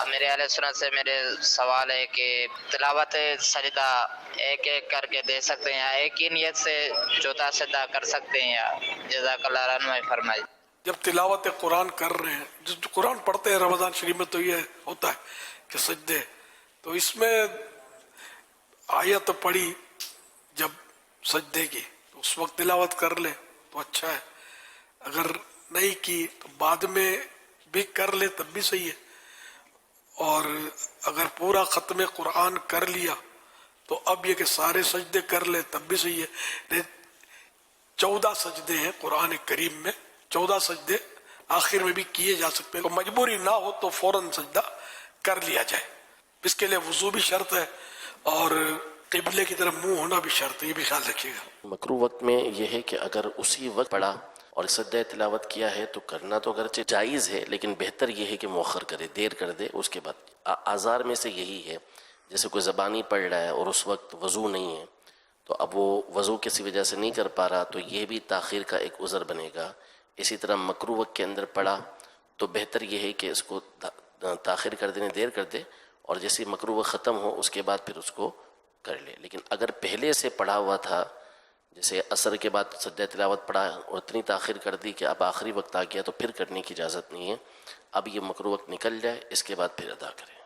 میرے اہل سنت سے میرے سوال ہے کہ تلاوت سجدہ ایک ایک کر کے دے سکتے ہیں یا ایک ہی نیت سے چوتھا سجدہ کر سکتے ہیں، یا جزاک اللہ رحمہ فرمائی۔ جب تلاوت قرآن کر رہے ہیں، جو قرآن پڑھتے ہیں رمضان شریف میں، تو یہ ہوتا ہے کہ سجدے، تو اس میں آیت پڑھی جب سجدے کی تو اس وقت تلاوت کر لے تو اچھا ہے، اگر نہیں کی تو بعد میں بھی کر لے تب بھی صحیح ہے، اور اگر پورا ختم قرآن کر لیا تو اب یہ کہ سارے سجدے کر لے تب بھی صحیح ہے۔ 14 سجدے ہیں قرآن کریم میں، 14 سجدے آخر میں بھی کیے جا سکتے ہیں، مجبوری نہ ہو تو فوراً سجدہ کر لیا جائے۔ اس کے لیے وضو بھی شرط ہے اور قبلے کی طرف منہ ہونا بھی شرط ہے، یہ بھی خیال رکھیے گا۔ مکروہ وقت میں یہ ہے کہ اگر اسی وقت پڑھا اور سجدہ تلاوت کیا ہے تو کرنا تو اگرچہ جائز ہے، لیکن بہتر یہ ہے کہ مؤخر کرے، دیر کر دے۔ اس کے بعد آزار میں سے یہی ہے، جیسے کوئی زبانی پڑھ رہا ہے اور اس وقت وضو نہیں ہے تو اب وہ وضو کسی وجہ سے نہیں کر پا رہا تو یہ بھی تاخیر کا ایک عذر بنے گا۔ اسی طرح مکروہ وقت کے اندر پڑھا تو بہتر یہ ہے کہ اس کو تاخیر کر دینے، دیر کر دے، اور جیسے مکروہ وقت ختم ہو اس کے بعد پھر اس کو کر لے۔ لیکن اگر پہلے سے پڑھا ہوا تھا، جیسے عصر کے بعد سجدہ تلاوت پڑھا اور اتنی تاخیر کر دی کہ اب آخری وقت آ گیا تو پھر کرنے کی اجازت نہیں ہے، اب یہ مکروہ وقت نکل جائے اس کے بعد پھر ادا کرے۔